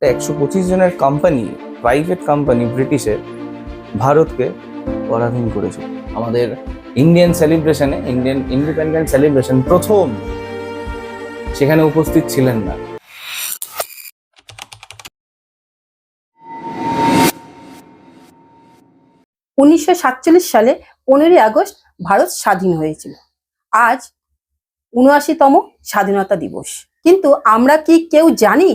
125 জনের company, private company ব্রিটিশের ভারতকে পরাধীন করেছিল। আমাদের ইন্ডিয়ান সেলিব্রেশনে, ইন্ডিয়ান ইন্ডিপেন্ডেন্স সেলিব্রেশন প্রথম সেখানে উপস্থিত ছিলেন না। উনিশশো 1947 সালে 15ই আগস্ট ভারত স্বাধীন হয়েছিল। আজ ৭৯তম স্বাধীনতা দিবস। কিন্তু আমরা কি কেউ জানি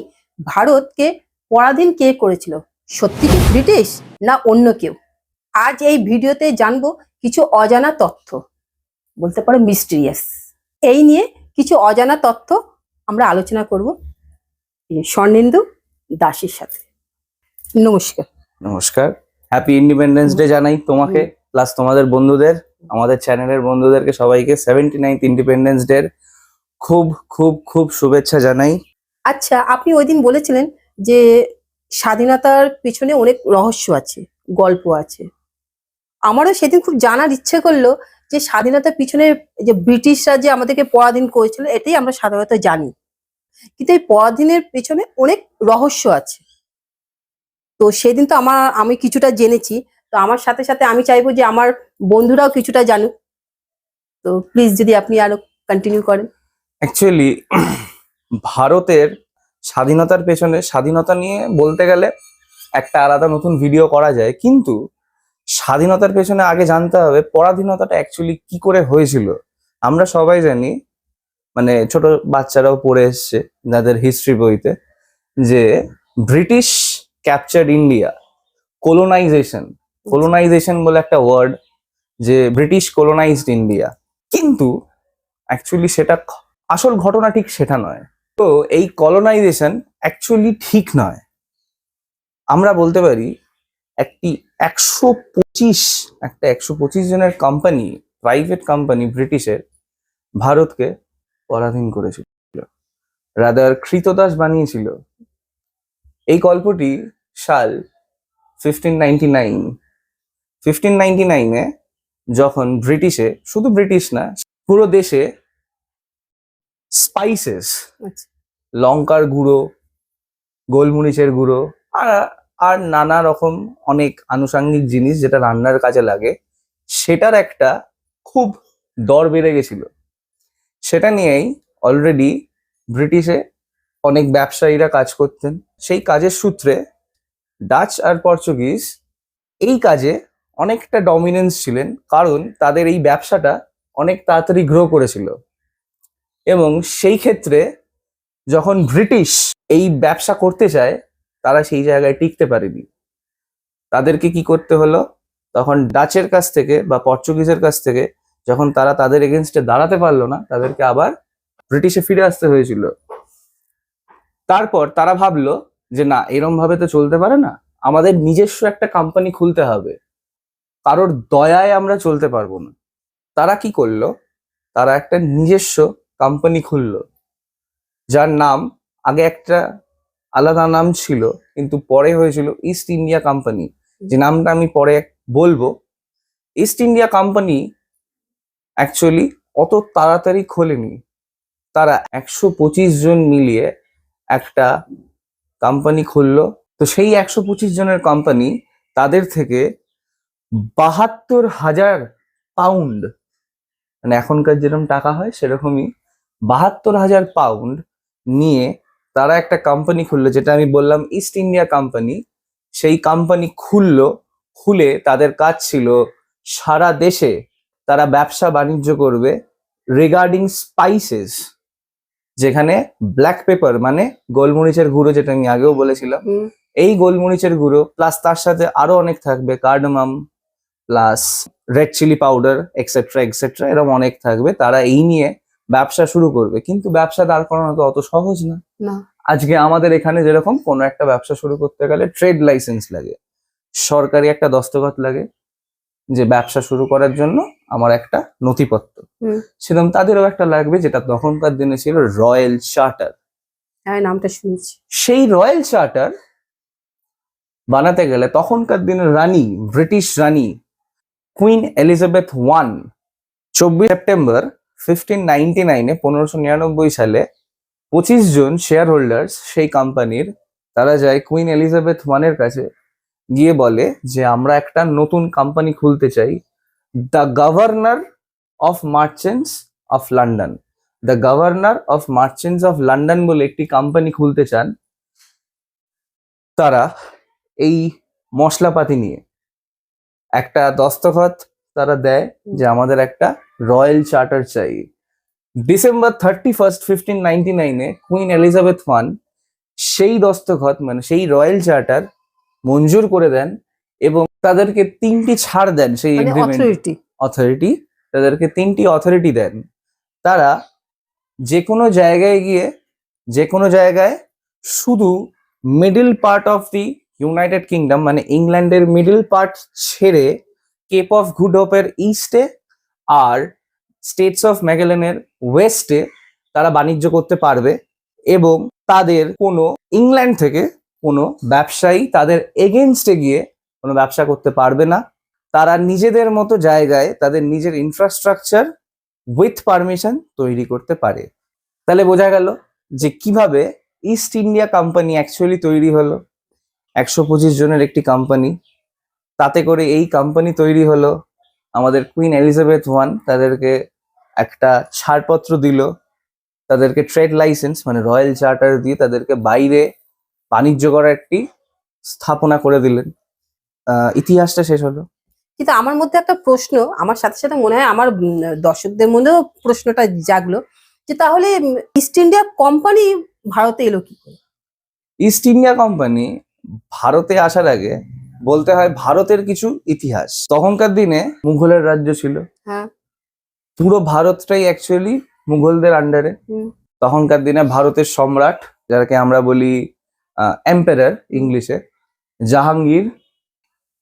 ভারতকে পরাধীন কে করেছিল? সত্যি কি ব্রিটিশ না অন্য কেউ? আজ এই ভিডিওতে জানবো কিছু অজানা তথ্য, বলতে পারো মিস্টিরিয়াস। এই নিয়ে কিছু অজানা তথ্য আমরা আলোচনা করব স্বর্ণেন্দু দাসের সাথে। নমস্কার। নমস্কার, হ্যাপি ইন্ডিপেন্ডেন্স ডে জানাই তোমাকে, প্লাস তোমাদের বন্ধুদের, আমাদের চ্যানেলের বন্ধুদেরকে সবাইকে 79th ইন্ডিপেন্ডেন্স ডে খুব খুব খুব শুভেচ্ছা জানাই। আচ্ছা, আপনি ওই দিন বলেছিলেন যে স্বাধীনতার পিছনে অনেক রহস্য আছে, গল্প আছে। আমারও সেদিন খুব জানার ইচ্ছে করলো যে স্বাধীনতার পিছনে যে ব্রিটিশরা যে আমাদেরকে পরাধীন করেছিল এটাই আমরা সাধারণত জানি, কিন্তু এই পরাধীনের পেছনে অনেক রহস্য আছে। তো সেদিন তো আমি কিছুটা জেনেছি, তো আমার সাথে সাথে আমি চাইবো যে আমার বন্ধুরাও কিছুটা জানুক। তো প্লিজ যদি আপনি আরো কন্টিনিউ করেন। অ্যাকচুয়ালি ভারতের স্বাধীনতার পেছনে, স্বাধীনতা নিয়ে বলতে গেলে একটা আলাদা নতুন ভিডিও করা যায়, কিন্তু স্বাধীনতার পেছনে আগে জানতে হবে পরাধীনতাটা অ্যাকচুয়ালি কি করে হয়েছিল। আমরা সবাই জানি, মানে ছোট বাচ্চারাও পড়ে এসছে যাদের হিস্ট্রি বইতে, যে ব্রিটিশ ক্যাপচার্ড ইন্ডিয়া, কোলোনাইজেশন বলে একটা ওয়ার্ড, যে ব্রিটিশ কোলোনাইজড ইন্ডিয়া। কিন্তু অ্যাকচুয়ালি সেটা আসল ঘটনা ঠিক সেটা নয়। তো এই কলোনাইজেশন অ্যাকচুয়ালি ঠিক নয়। আমরা বলতে পারি একটি 125 জনের কোম্পানি, প্রাইভেট কোম্পানি ব্রিটিশের ভারতকে পরাধীন করেছিল, রাদার কৃতদাস বানিয়েছিল। এই গল্পটি সাল 1599 যখন ব্রিটিশে, শুধু ব্রিটিশ না পুরো দেশে স্পাইসেস, লঙ্কার গুঁড়ো, গোলমরিচের গুঁড়ো আর নানা রকম অনেক আনুষঙ্গিক জিনিস যেটা রান্নার কাজে লাগে, সেটার একটা খুব দর বেড়ে গেছিল। সেটা নিয়েই অলরেডি ব্রিটিশে অনেক ব্যবসায়ীরা কাজ করতেন। সেই কাজের সূত্রে ডাচ আর পর্তুগিজ এই কাজে অনেকটা ডমিনেন্স ছিলেন, কারণ তাদের এই ব্যবসাটা অনেক তাড়াতাড়ি গ্রো করেছিল। এবং সেই ক্ষেত্রে যখন ব্রিটিশ এই ব্যবসা করতে চায়, তারা সেই জায়গায় টিকতে পারেনি। তাদেরকে কি করতে হলো, তখন ডাচের কাছ থেকে বা পর্তুগিজের কাছ থেকে যখন তারা তাদের এগেনস্টে দাঁড়াতে পারলো না, তাদেরকে আবার ব্রিটিশে ফিরে আসতে হয়েছিল। তারপর তারা ভাবলো যে না, এরম ভাবে তো চলতে পারে না, আমাদের নিজস্ব একটা কোম্পানি খুলতে হবে, কারোর দয়ায় আমরা চলতে পারবো না। তারা কি করলো, তারা একটা নিজস্ব কোম্পানি খুললো, যার নাম আগে একটা আলাদা নাম ছিল, কিন্তু পরে হয়েছিল ইস্ট ইন্ডিয়া কোম্পানি, যে নামটা আমি পরে বলবো। ইস্ট ইন্ডিয়া কোম্পানি অ্যাকচুয়ালি অত তাড়াতাড়ি খোলেনি। তারা 125 জন মিলিয়ে একটা কোম্পানি খুললো। তো সেই 125 জনের কোম্পানি তাদের থেকে 72,000 পাউন্ড, মানে এখনকার যেরকম টাকা হয় সেরকমই 72,000 পাউন্ড নিয়ে তারা একটা কোম্পানি খুললো, যেটা আমি বললাম ইস্ট ইন্ডিয়া কোম্পানি। সেই কোম্পানি খুলে তাদের কাজ ছিল সারা দেশে তারা ব্যবসা বাণিজ্য করবে রিগার্ডিং স্পাইসেস, যেখানে ব্ল্যাক পেপার মানে গোলমরিচের গুঁড়ো, যেটা আমি আগেও বলেছিলাম, এই গোলমরিচের গুঁড়ো প্লাস তার সাথে আরো অনেক থাকবে, cardamom plus red chilli powder etcetera etcetera, এরকম অনেক থাকবে। তারা এই নিয়ে ব্যবসা শুরু করবে, কিন্তু ব্যবসা দাঁড় করানো তো অত সহজ না। আজকে আমাদের এখানে যেরকম কোনো একটা ব্যবসা শুরু করতে গেলে ট্রেড লাইসেন্স লাগে, সরকারি একটা দস্তখত লাগে, যে ব্যবসা শুরু করার জন্য আমার একটা নথিপত্র, সেরকম তাদেরও একটা লাগবে, যেটা তখনকার দিনে ছিল রয়্যাল চার্টার। হ্যাঁ, নামটা শুনেছি। সেই রয়্যাল চার্টার বানাতে গেলে তখনকার দিনের রানী, ব্রিটিশ রানী কুইন এলিজাবেথ 24 সেপ্টেম্বর 1599 1599 সালে 25 জন শেয়ার হোল্ডার্স সেই কোম্পানির তারা যায় কুইন এলিজাবেথ ওয়ানের কাছে, গিয়ে বলে যে আমরা একটা নতুন কোম্পানি খুলতে চাই, the governor of merchants of London. The governor of merchants of London বলে একটি কোম্পানি খুলতে চান তারা। এই মশলাপাতি নিয়ে একটা দস্তখত তারা দেয় যে আমাদের একটা রয়্যাল চার্টার চাই। ডিসেম্বর 31, 1599 কুইন এলিজাবেথ ওয়ান সেই দস্তখত মানে সেই রয়্যাল চার্টার মঞ্জুর করে দেন এবং তাদেরকে 3টি ছাড় দেন। সেই মানে এগ্রিমেন্ট অথরিটি তাদেরকে 3টি অথরিটি দেন। তারা যে কোনো জায়গায় গিয়ে যে কোনো জায়গায় শুধু middle part of the United Kingdom মানে ইংল্যান্ডের মিডল পার্ট ছেড়ে কেপ অফ গুড হোপের ইস্টে আর স্টেটস অফ ম্যাগেলেনের ওয়েস্টে তারা বাণিজ্য করতে পারবে এবং তাদের কোনো ইংল্যান্ড থেকে কোনো ব্যবসায়ী তাদের এগেনস্টে গিয়ে কোনো ব্যবসা করতে পারবে না। তারা নিজেদের মতো জায়গায় তাদের নিজের ইনফ্রাস্ট্রাকচার উইথ পারমিশন তৈরি করতে পারে। তাহলে বোঝা গেল যে কিভাবে ইস্ট ইন্ডিয়া কোম্পানি অ্যাকচুয়ালি তৈরি হলো। 125 জনের একটি কোম্পানি, তাতে করে এই কোম্পানি তৈরি হলো। আমাদের কুইন এলিজাবেথ ওয়ান তাদেরকে একটা ছাড়পত্র দিল, তাদেরকে ট্রেড লাইসেন্স মানে রয়্যাল চার্টার দিয়ে তাদেরকে বাইরে বাণিজ্য করার একটি স্থাপনা করে দিলেন। ইতিহাসটা শেষ হলো। কিন্তু আমার মধ্যে একটা প্রশ্ন, আমার সাথে সাথে মনে হয় আমার দর্শকদের মধ্যেও প্রশ্নটা জাগলো যে তাহলে ইস্ট ইন্ডিয়া কোম্পানি ভারতে এলো কি করে? ইস্ট ইন্ডিয়া কোম্পানি ভারতে আসার আগে বলতে হয় ভারতের কিছু ইতিহাস। তখনকার দিনে মুঘলের রাজ্য ছিল, হ্যাঁ। পুরো ভারতটাই অ্যাকচুয়ালি মুঘলদের আন্ডারে। তখনকার দিনে ভারতের সম্রাট, যাকে আমরা বলি এম্পারার ইংলিশে, জাহাঙ্গীর,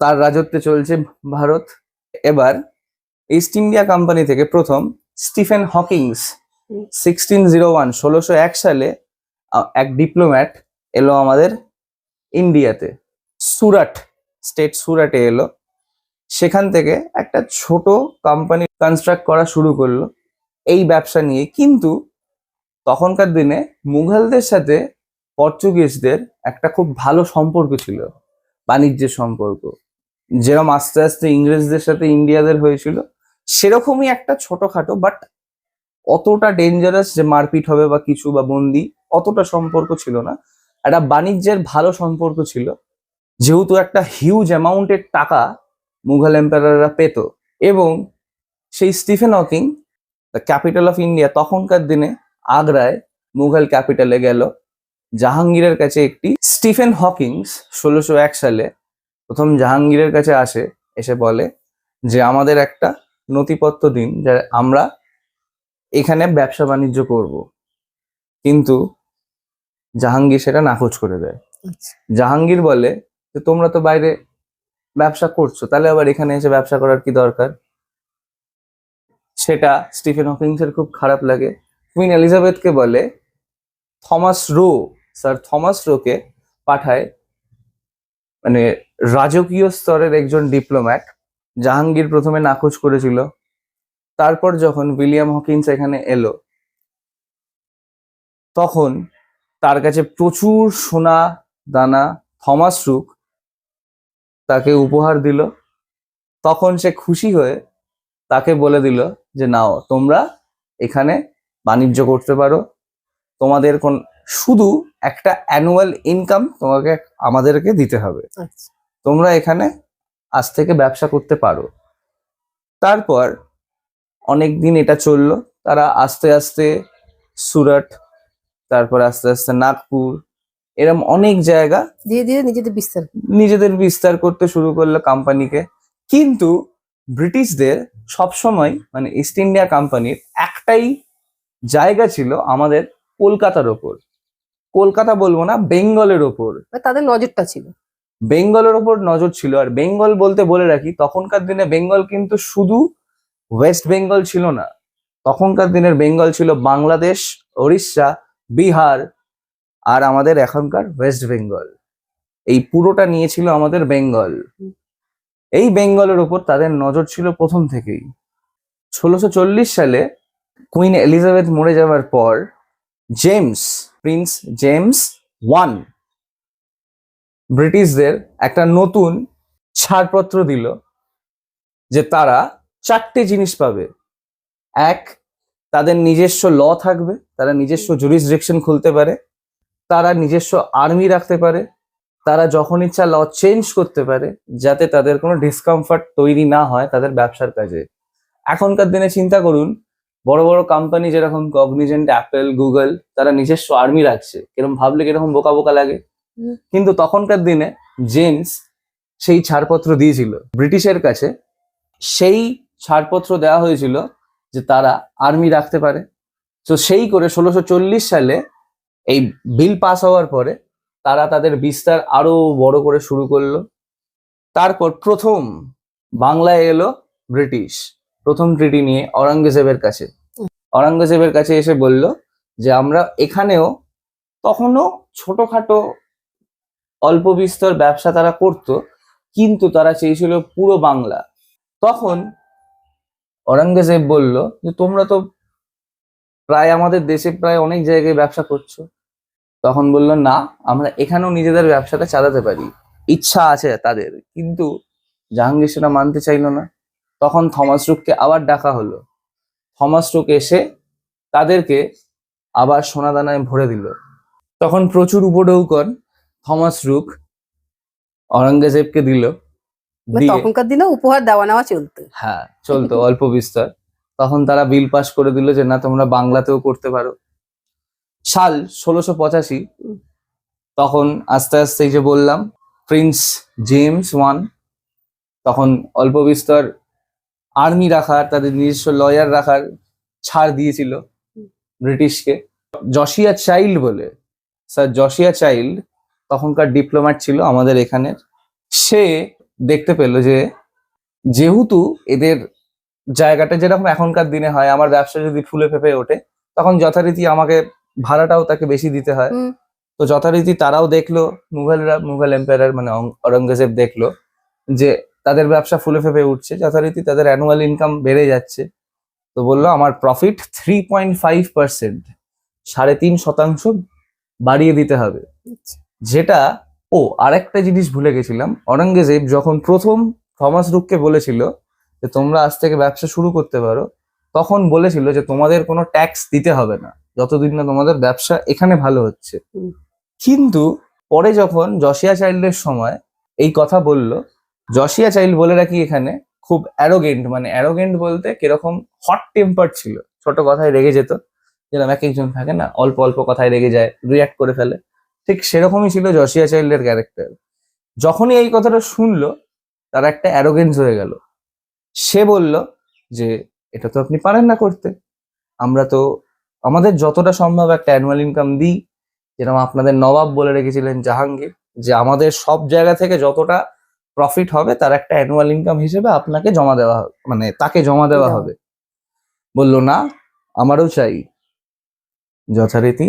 তার রাজত্বে চলছে ভারত। এবার ইস্ট ইন্ডিয়া কোম্পানি থেকে প্রথম স্টিফেন হকিংস 1601 সালে এক ডিপ্লোম্যাট এলো আমাদের ইন্ডিয়াতে, সুরাট স্টেট সুরাটে এলো। সেখান থেকে একটা ছোট কোম্পানি কনস্ট্রাক্ট করা শুরু করলো এই ব্যবসা নিয়ে। কিন্তু তখনকার দিনে মুঘলদের সাথে পর্তুগিজদের একটা খুব ভালো সম্পর্ক ছিল, বাণিজ্যের সম্পর্ক। যেরকম আস্তে আস্তে ইংরেজদের সাথে ইন্ডিয়াদের হয়েছিল, সেরকমই একটা ছোটখাটো বাট অতটা ডেঞ্জারাস যে মারপিট হবে বা কিছু বা বন্দি, অতটা সম্পর্ক ছিল না। একটা বাণিজ্যের ভালো সম্পর্ক ছিল, যেহেতু একটা হিউজ অ্যামাউন্টের টাকা মুঘল এম্পায়াররা পেত। এবং সেই Stephen Hawking, the capital of India, তখনকার দিনে আগ্রায় মুঘল ক্যাপিটালে গেল জাহাঙ্গীরের কাছে একটি। স্টিফেন হকিংস 1601 সালে প্রথম জাহাঙ্গীরের কাছে আসে, এসে বলে যে আমাদের একটা নথিপত্র দিন, যা আমরা এখানে ব্যবসা বাণিজ্য করব। কিন্তু জাহাঙ্গীর সেটা নাকচ করে দেয়। জাহাঙ্গীর বলে যে তোমরা তো বাইরে ব্যবসা করছো, তাহলে আবার এখানে এসে ব্যবসা করার কি দরকার? সেটা স্টিফেন হকিংসের খুব খারাপ লাগে। কুইন এলিজাবেথকে বলে স্যার থমাস রোকে পাঠায়, মানে রাজকীয় স্তরের একজন ডিপ্লোম্যাট। জাহাঙ্গীর প্রথমে নাকচ করেছিল, তারপর যখন উইলিয়াম হকিন্স এখানে এলো তখন তার কাছে প্রচুর সোনা দানা থমাস রুক তাকে উপহার দিল। তখন সে খুশি হয়ে তাকে বলে দিল যে নাও, তোমরা এখানে বাণিজ্য করতে পারো, তোমাদের শুধু একটা অ্যানুয়াল ইনকাম তোমাকে আমাদেরকে দিতে হবে, তোমরা এখানে আজ থেকে ব্যবসা করতে পারো। তারপর অনেক দিন এটা চললো। তারা আস্তে আস্তে সুরাট, তারপর আস্তে আস্তে নাগপুর, এরকম অনেক জায়গা ধীরে ধীরে নিজেদের বিস্তার করতে শুরু করলো কোম্পানিকে। কিন্তু ব্রিটিশদের সবসময় মানে ইস্ট ইন্ডিয়া কোম্পানির একটাই জায়গা ছিল আমাদের কলকাতার ওপর। কলকাতা বলবো না, বেঙ্গলের ওপর তাদের নজরটা ছিল। বেঙ্গলের ওপর নজর ছিল। আর বেঙ্গল বলতে বলে রাখি, তখনকার দিনে বেঙ্গল কিন্তু শুধু ওয়েস্ট বেঙ্গল ছিল না, তখনকার দিনের বেঙ্গল ছিল বাংলাদেশ, উড়িষ্যা, বিহার আর আমাদের এখনকার ওয়েস্ট বেঙ্গল। এই পুরোটা নিয়েছিল আমাদের বেঙ্গল। এই বেঙ্গলের ওপর তাদের নজর ছিল প্রথম থেকেই। 1640 সালে কুইন এলিজাবেথ মরে যাওয়ার পর প্রিন্স জেমস ওয়ান ব্রিটিশদের একটা নতুন ছাড়পত্র দিল যে তারা 4টে জিনিস পাবে। এক, তাদের নিজস্ব ল থাকবে, তারা নিজস্ব জুরিসডিকশন খুলতে পারে, তারা নিজস্ব আর্মি রাখতে পারে, তারা যখন ইচ্ছা ল চেঞ্জ করতে পারে, যাতে তাদের কোনো ডিসকমফর্ট তৈরি না হয় তাদের ব্যবসার কাজে। এখনকার দিনে চিন্তা করুন, বড় বড় কোম্পানি যেরকম কগনিজেন্ট, অ্যাপেল, গুগল, তারা নিজস্ব আর্মি রাখছে, কিরকম ভাবলে কিরকম বোকা বোকা লাগে। কিন্তু তখনকার দিনে জেমস সেই ছাড়পত্র দিয়েছিল ব্রিটিশের কাছে। সেই ছাড়পত্র দেওয়া হয়েছিল যে তারা আর্মি রাখতে পারে। তো সেই করে 1640 সালে এই বিল পাস হওয়ার পরে তারা তাদের বিস্তার আরো বড় করে শুরু করলো। তারপর প্রথম বাংলায় এলো ব্রিটিশ, প্রথম ট্রিটি নিয়ে অরঙ্গজেবের কাছে। অরঙ্গজেবের কাছে এসে বলল যে আমরা এখানেও, তখনও ছোটখাটো অল্প বিস্তর ব্যবসা তারা করত, কিন্তু তারা চেয়েছিল পুরো বাংলা। তখন অরঙ্গজেব বলল যে তোমরা তো প্রায় আমাদের দেশে প্রায় অনেক জায়গায় ব্যবসা করছো। তখন বলল না, আমরা এখানেও নিজেদের ব্যবসাটা চালাতে পারি, ইচ্ছা আছে তাদের। কিন্তু জাহাঙ্গীর সেটা মানতে চাইলো না। তখন থমাস রুককে আবার ডাকা হলো। থমাস রুক এসে তাদেরকে আবার সোনাদানায় ভরে দিল। তখন প্রচুর উপঢৌকন থমাস রুক অরঙ্গজেবকে দিল। দিয়ে তখনকার দিনে উপহার দেওয়া নেওয়া চলতো। হ্যাঁ, চলতো অল্প বিস্তর। তখন তারা বিল পাস করে দিল যে না, তোমরা বাংলাতেও করতে পারো। সাল 1685। তখন আস্তে আস্তে এই যে বললাম, প্রিন্স জেমস ওয়ান তখন অল্প বিস্তর আর্মি রাখার, তাদের নিজস্ব লয়ার রাখার ছাড় দিয়েছিল ব্রিটিশকে। জশিয়া চাইল্ড বলে, স্যার জশিয়া চাইল্ড তখনকার ডিপ্লোম্যাট ছিল আমাদের এখানের। সে দেখতে পেল যে যেহেতু এদের জায়গাটা যেরকম এখনকার দিনে হয়, আমার ব্যবসা যদি ফুলে ফেঁপে ওঠে, তখন যথারীতি আমাকে ভাড়াটাও তাকে বেশি দিতে হয়। তো যথারীতি তারাও দেখলো, মুঘল এম্পায়ার মানে অরঙ্গজেব দেখলো যে তাদের ব্যবসা ফুলে ফেঁপে উঠছে, যথারীতি তাদের অ্যানুয়াল ইনকাম বেড়ে যাচ্ছে। তো বললো আমার প্রফিট 3.5%, 3.5% বাড়িয়ে দিতে হবে। যেটা, ও আরেকটা জিনিস ভুলে গেছিলাম, অরঙ্গজেব যখন প্রথম থমাস রুককে বলেছিল যে তোমরা আজ থেকে ব্যবসা শুরু করতে পারো, তখন বলেছিল যে তোমাদের কোনো ট্যাক্স দিতে হবে না যতদিন না তোমাদের ব্যবসা এখানে ভালো হচ্ছে। কিন্তু পরে যখন জশিয়া চাইল্ডের সময় এই কথা বলল, জশিয়া চাইল্ড বলে রাখি এখানে খুব অ্যারোগেন্ট, মানে অ্যারোগেন্ট বলতে কিরকম, হট টেম্পার ছিল, ছোট কথায় রেগে যেত। যেরকম এক একজন থাকে না, অল্প অল্প কথায় রেগে যায়, রিয়াক্ট করে ফেলে, ঠিক সেরকমই ছিল জশিয়া চাইল্ডের ক্যারেক্টার। যখনই এই কথাটা শুনলো, তার একটা অ্যারোগেন্স হয়ে গেল। সে বলল যে এটা তো আপনি পারেন না করতে, আমরা তো আমাদের যতটা সম্ভব একটা অ্যানুয়াল ইনকাম দিই, যেরকম আপনাদের নবাব বলে রেখেছিলেন জাহাঙ্গীর, যে আমাদের সব জায়গা থেকে যতটা প্রফিট হবে তার একটা অ্যানুয়াল ইনকাম হিসেবে আপনাকে জমা দেওয়া হবে, মানে তাকে জমা দেওয়া হবে। বললো না, আমারও চাই। যথারীতি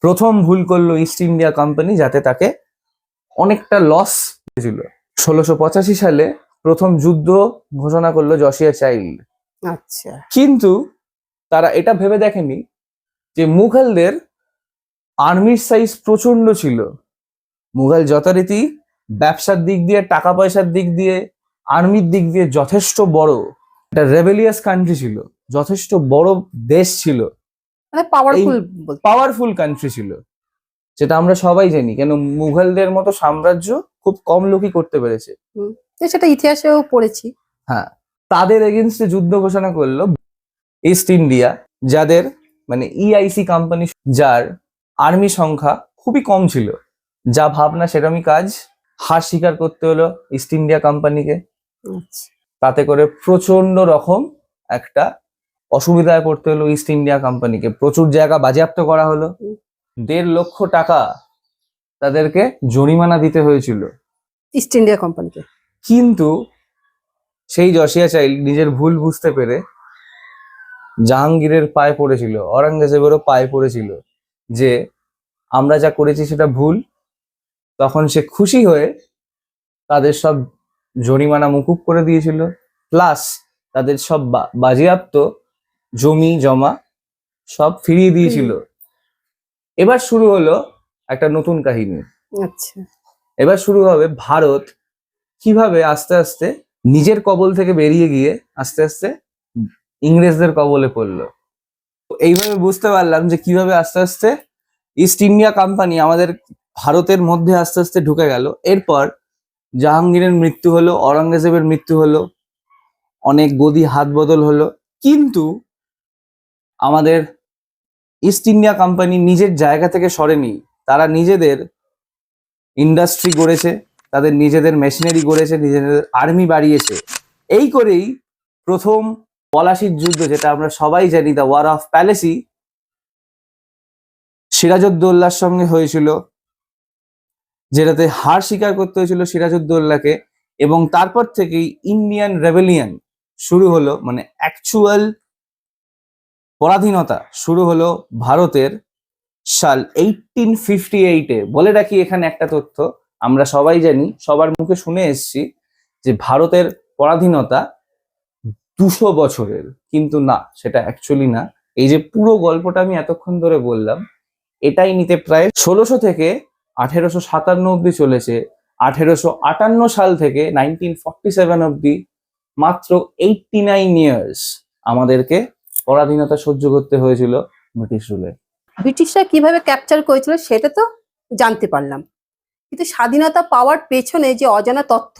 প্রথম ভুল করলো ইস্ট ইন্ডিয়া কোম্পানি, যাতে তাকে অনেকটা লস হয়েছিল। 1685 সালে প্রথম যুদ্ধ ঘোষণা করলো জশিয়া চাইল্ড। আচ্ছা। কিন্তু তারা এটা ভেবে দেখেনি যে মুঘলদের আর্মির সাইজ প্রচন্ড ছিল। মুঘল যথারীতি ব্যবসার দিক দিয়ে, টাকা পয়সার দিক দিয়ে, আর্মির দিক দিয়ে যথেষ্ট বড় একটা রেবেলিয়াস কান্ট্রি ছিল, যথেষ্ট বড় দেশ ছিল, মানে পাওয়ারফুল, পাওয়ারফুল কান্ট্রি ছিল, যেটা আমরা সবাই জানি। কেন মুঘলদের মতো সাম্রাজ্য খুব কম লোকই করতে পেরেছে, সেটা ইতিহাসেও পড়েছি। হ্যাঁ, তাদের এগেনস্টে যুদ্ধ ঘোষণা করলো ইস্ট ইন্ডিয়া, যাদের মানে ইআইসি কোম্পানি, যার আর্মি সংখ্যা খুবই কম ছিল। যা ভাবনা সেরকমই কাজ, হার স্বীকার করতে হলো ইস্ট ইন্ডিয়া কোম্পানিকে। তাতে করে প্রচন্ড রকম একটা অসুবিধায় পড়তে হলো ইস্ট ইন্ডিয়া কোম্পানিকে। প্রচুর জায়গা বাজেয়াপ্ত করা হলো, 1.5 লক্ষ টাকা তাদেরকে জরিমানা দিতে হয়েছিল ইস্ট ইন্ডিয়া কোম্পানিকে। কিন্তু সেই জশিয়া চাইল্ড নিজের ভুল বুঝতে পেরে জাহাঙ্গীরের পায়ে পড়েছিল, অরঙ্গজেবেরও পায়ে পড়েছিল যে আমরা যা করেছি সেটা ভুল। তখন সে খুশি হয়ে তাদের সব জরিমানা মুকুব করে দিয়েছিল, প্লাস তাদের সব বাজেয়াপ্ত জমি জমা সব ফিরিয়ে দিয়েছিল। এবার শুরু হলো একটা নতুন কাহিনী। আচ্ছা। এবার শুরু হবে ভারত কিভাবে আস্তে আস্তে নিজের কবল থেকে বেরিয়ে গিয়ে আস্তে আস্তে ইংরেজদের কবলে পড়লো। তো এইভাবে বুঝতে পারলাম যে কিভাবে আস্তে আস্তে ইস্ট ইন্ডিয়া কোম্পানি আমাদের ভারতের মধ্যে আস্তে আস্তে ঢুকে গেল। এরপর জাহাঙ্গীরের মৃত্যু হলো, অরঙ্গজেবের মৃত্যু হলো, অনেক গদি হাত বদল হলো, কিন্তু আমাদের ইস্ট ইন্ডিয়া কোম্পানি নিজের জায়গা থেকে সরেনি। তারা নিজেদের ইন্ডাস্ট্রি গড়েছে, তাদের নিজেদের মেশিনারি গড়েছে, নিজেদের আর্মি বাড়িয়েছে। এই করেই প্রথম পলাশির যুদ্ধ, যেটা আমরা সবাই জানি, দ্য ওয়ার অফ প্যালেসি, সিরাজউদ্দৌলার সঙ্গে হয়েছিল, যেটাতে হার স্বীকার করতে হয়েছিল সিরাজউদ্দৌলাকে। এবং তারপর থেকেই ইন্ডিয়ান রেবেলিয়ন শুরু হলো, মানে অ্যাকচুয়াল পরাধীনতা শুরু হলো ভারতের সাল 1858-এ। বলে রাখি এখানে একটা তথ্য, আমরা সবাই জানি, সবার মুখে শুনে এসেছি যে ভারতের পরাধীনতা 200 বছরের, কিন্তু না, সেটা অ্যাকচুয়ালি না। এই যে পুরো গল্পটা আমি এতক্ষণ ধরে বললাম, এটাই নিতে প্রায় 1600 থেকে 1857 অব্দি চলেছে। 1858 সাল থেকে 1947 অব্দি মাত্র 89 ইয়ার্স আমাদেরকে পরাধীনতা সহ্য করতে হয়েছিল ব্রিটিশ রুলে। ব্রিটিশরা কিভাবে ক্যাপচার করেছিল সেটা তো জানতে পারলাম, কিন্তু স্বাধীনতা পাওয়ার পেছনে যে অজানা তথ্য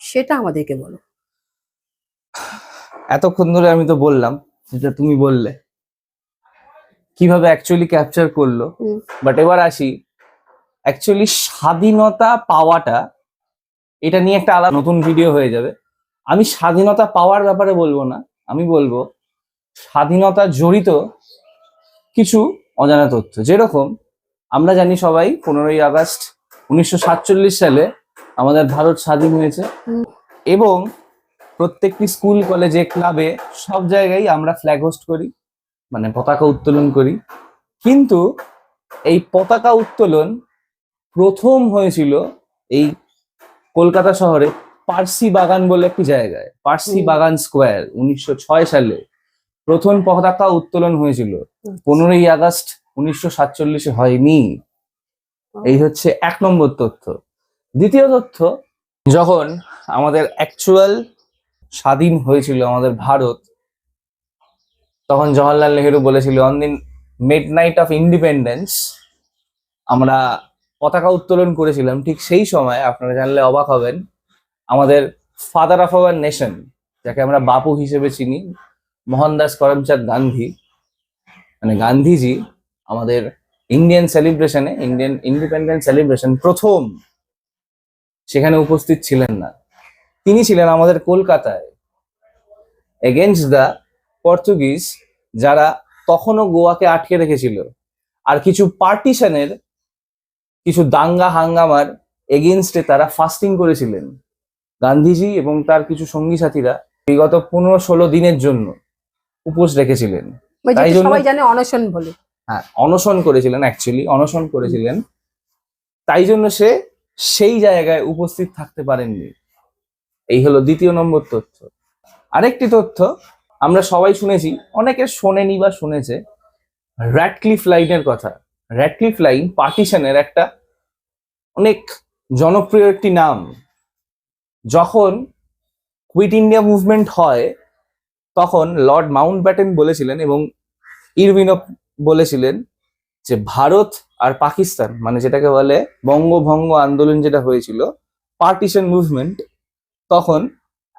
সেটা আমাদেরকে বলো। এতক্ষণ ধরে আমি তো বললাম, যেটা তুমি বললে কিভাবে অ্যাকচুয়ালি ক্যাপচার করলো, বাট এবার আসি অ্যাকচুয়ালি স্বাধীনতা পাওয়াটা, এটা নিয়ে একটা আলাদা নতুন ভিডিও হয়ে যাবে। আমি স্বাধীনতা পাওয়ার ব্যাপারে বলবো না, আমি বলবো স্বাধীনতা জড়িত কিছু অজানা তথ্য। যেরকম আমরা জানি সবাই 15ই আগস্ট 1947 সালে আমাদের ভারত স্বাধীন হয়েছে, এবং প্রত্যেকটি স্কুল, কলেজে, ক্লাবে, সব জায়গায় আমরা ফ্ল্যাগ হোস্ট করি, মানে পতাকা উত্তোলন করি। কিন্তু এই পতাকা উত্তোলন প্রথম হয়েছিল এই কলকাতা শহরে পার্সি বাগান বলে একটি জায়গায়, পার্সি বাগান স্কোয়ার। 1906 সালে প্রথম পতাকা উত্তোলন হয়েছিল। 15ই আগস্ট 1947 হয়নি। এই হচ্ছে 1 নম্বর তথ্য। দ্বিতীয় তথ্য, যখন আমাদের অ্যাকচুয়াল স্বাধীন হয়েছিল আমাদের ভারত, তখন জওহরলাল নেহেরু বলেছিল, অন দিন মিড নাইট অফ ইন্ডিপেন্ডেন্স আমরা পতাকা উত্তোলন করেছিলাম। ঠিক সেই সময় আপনারা জানলে অবাক হবেন, আমাদের ফাদার অফ আওয়ার নেশন, যাকে আমরা বাপু হিসেবে চিনি, মোহনদাস করমচাঁদ গান্ধী, মানে গান্ধীজি, আমাদের ইন্ডিয়ান সেলিব্রেশনে, ইন্ডিয়ান ইন্ডিপেন্ডেন্স সেলিব্রেশন প্রথম সেখানে উপস্থিত ছিলেন না। তিনি ছিলেন আমাদের কলকাতায় এগেনস্ট দ্য পর্তুগিজ, যারা তখনও গোয়াকে আটকে রেখেছিল। আর কিছু পার্টিশনের, কিছু দাঙ্গা হাঙ্গামার এগেনস্টে তারা ফাস্টিং করেছিলেন। গান্ধীজি এবং তার কিছু সঙ্গী সাথীরা বিগত 15-16 দিনের জন্য উপোস রেখেছিলেন। তাই জন্য সবাই জানে অনশন বলে। হ্যাঁ, অনশন করেছিলেন, অ্যাকচুয়ালি অনশন করেছিলেন। তাই জন্য সে সেই জায়গায় উপস্থিত থাকতে পারেননি। এই হলো দ্বিতীয় নম্বর তথ্য। আরেকটি তথ্য আমরা সবাই শুনেছি, অনেকে শোনেনি বা শুনেছে, র্যাডক্লিফ লাইনের কথা। র্যাডক্লিফ লাইন পার্টিশনের একটা অনেক জনপ্রিয় একটি নাম। যখন কুইট ইন্ডিয়া মুভমেন্ট হয়, তখন লর্ড মাউন্টব্যাটেন বলেছিলেন এবং ইরভিনও বলেছিলেন যে ভারত আর পাকিস্তান, মানে যেটাকে বলে বঙ্গভঙ্গ আন্দোলন যেটা হয়েছিল, পার্টিশন মুভমেন্ট, তখন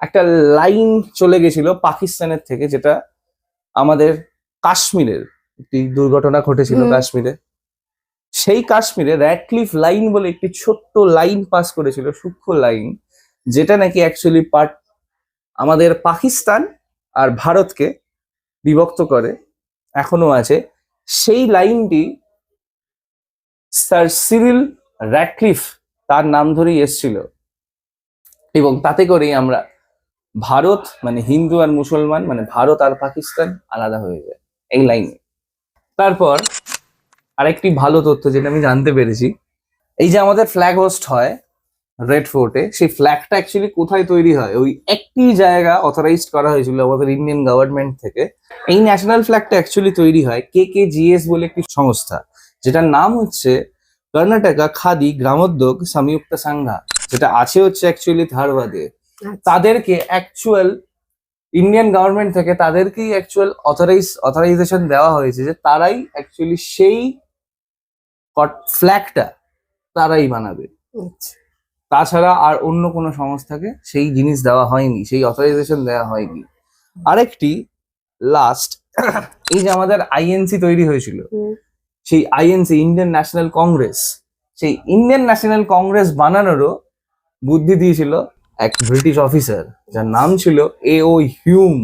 একটা লাইন চলে গেছিল পাকিস্তানের থেকে, যেটা আমাদের কাশ্মীরের একটি দুর্ঘটনা ঘটেছিল কাশ্মীরে। সেই কাশ্মীরে র্যাডক্লিফ লাইন বলে একটি ছোট্ট লাইন পাস করেছিল, সূক্ষ্ম লাইন, যেটা নাকি অ্যাকচুয়ালি আমাদের পাকিস্তান আর ভারতকে বিভক্ত করে, এখনো আছে। সেই লাইনটি স্যার সিরিল র্যাডক্লিফ, তার নাম ধরেই এসছিল, এবং তাতে করেই আমরা ভারত, মানে হিন্দু আর মুসলমান, মানে ভারত আর পাকিস্তান আলাদা হয়ে যায় এই লাইনে। তারপর আরেকটি ভালো তথ্য যেটা আমি জানতে পেরেছি, এই যে আমাদের ফ্ল্যাগ হোস্ট হয় রেড ফোর্টে, সেই ফ্ল্যাগটা অ্যাকচুয়ালি কোথায় তৈরি হয়, ওই একটি জায়গা অথরাইজড করা হয়েছিল আমাদের ইন্ডিয়ান গভর্নমেন্ট থেকে। এই ন্যাশনাল ফ্ল্যাগটা অ্যাকচুয়ালি তৈরি হয় KKGS বলে একটি সংস্থা, যেটার নাম হচ্ছে কর্ণাটকা খাদি গ্রামোদ্যোগ সংযুক্ত সংঘা, যেটা আছে হচ্ছে অ্যাকচুয়ালি ধারবাদে, আচ্ছা। তাদেরকে অ্যাকচুয়াল ইন্ডিয়ান গভর্নমেন্ট থেকে তাদেরকেই অ্যাকচুয়াল অথরাইজেশন দেওয়া হয়েছে যে তারাই অ্যাকচুয়ালি সেই ফ্ল্যাগটা তারাই বানাবে। আচ্ছা। তাছাড়া আর অন্য কোনো সংস্থাকে সেই জিনিস দেওয়া হয়নি, সেই অথরাইজেশন দেওয়া হয়নি। আরেকটি লাস্ট, এই যে আমাদের আইএনসি তৈরি হয়েছিল, হুম। সেই আইএনসি ইন্ডিয়ান ন্যাশনাল কংগ্রেস, সেই ইন্ডিয়ান ন্যাশনাল কংগ্রেস বানানোরও বুদ্ধি দিয়েছিল এক ব্রিটিশ অফিসার, যার নাম ছিল A.O. হিউম।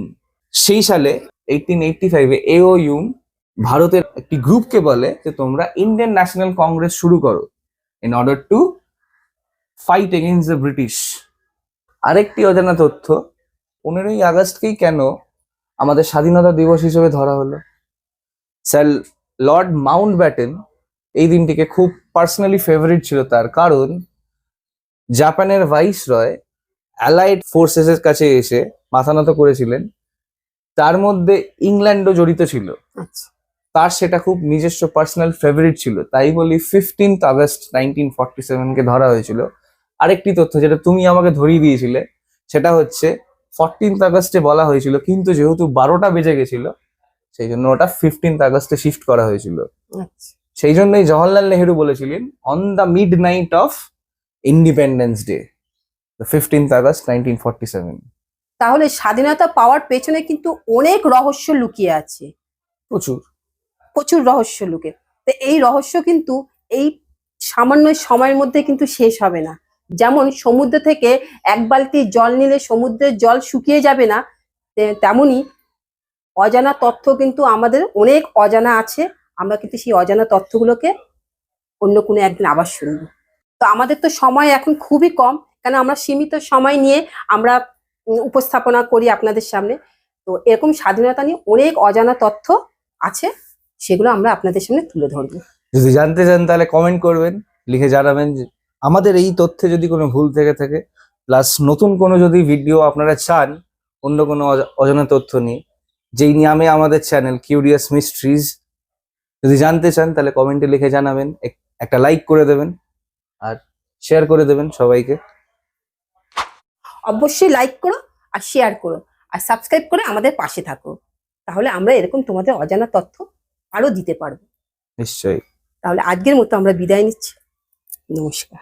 সেই সালে 1885-এ A.O. হিউম ভারতের একটি গ্রুপকে বলে যে তোমরা ইন্ডিয়ান ন্যাশনাল কংগ্রেস শুরু করো in order to fight against the British. আরেকটি অজানা তথ্য, 15ই আগস্টকেই কেন আমাদের স্বাধীনতা দিবস হিসেবে ধরা হলো? স্যার লর্ড মাউন্ট ব্যাটেন এই দিনটিকে খুব পার্সোনালি ফেভারিট ছিল তার, কারণ জাপানের ভাইসরয় অ্যালাইড ফোর্সেস এর কাছে এসে মাথা নত করেছিলেন, তার মধ্যে ইংল্যান্ডও জড়িত ছিল। আচ্ছা। তার সেটা খুব নিজস্ব পার্সোনাল ফেভারিট ছিল, তাই বলি 15th আগস্ট 1947 কে ধরা হয়েছিল। আরেকটি তথ্য যেটা তুমি আমাকে ধরিয়ে দিয়েছিলে, সেটা হচ্ছে 14th আগস্টে বলা হয়েছিল, কিন্তু যেহেতু 12টা বেজে গেছিল সেই জন্য ওটা 15th আগস্টে শিফট করা হয়েছিল। আচ্ছা। সেই জন্যই জওহরলাল নেহেরু বলেছিলেন on the mid night of independence day, 15th August 1947। তাহলে স্বাধীনতা পাওয়ার পেছনে কিন্তু অনেক রহস্য লুকিয়ে আছে, প্রচুর। প্রচুর রহস্য লুকে। তো এই রহস্য কিন্তু এই সামান্য সময়ের মধ্যে কিন্তু শেষ হবে না। যেমন সমুদ্র থেকে এক বালতি জল নিলে সমুদ্রের জল শুকিয়ে যাবে না, তেমনি অজানা তথ্য কিন্তু আমাদের অনেক অজানা আছে। আমরা কিন্তু সেই অজানা তথ্যগুলোকে অন্য কোনো একদিন আবার শুনবো। তো আমাদের তো সময় এখন খুবই কম, কেন আমরা সীমিত সময় নিয়ে আমরা উপস্থাপনা করি আপনাদের সামনে। তো এরকম স্বাধীনতা নিয়ে অনেক অজানা তথ্য আছে, সেগুলো আমরা আপনাদের সামনে তুলে ধরবো। যদি জানতে চান তাহলে কমেন্ট করবেন, লিখে জানাবেন যে আমাদের এই তথ্যে যদি কোনো ভুল থেকে থাকে, প্লাস নতুন কোনো যদি ভিডিও আপনারা চান অন্য কোনো অজানা তথ্য নিয়ে, যেই নামে আমাদের চ্যানেল কিউরিয়াস মিস্ট্রিজ, যদি জানতে চান তাহলে কমেন্টে লিখে জানাবেন, একটা লাইক করে দেবেন আর শেয়ার করে দেবেন সবাইকে। অবশ্যই লাইক করো আর শেয়ার করো আর সাবস্ক্রাইব করে আমাদের পাশে থাকো, তাহলে আমরা এরকম তোমাদের অজানা তথ্য আরো দিতে পারবো। নিশ্চয়ই। তাহলে আজকের মতো আমরা বিদায় নিচ্ছি। নমস্কার।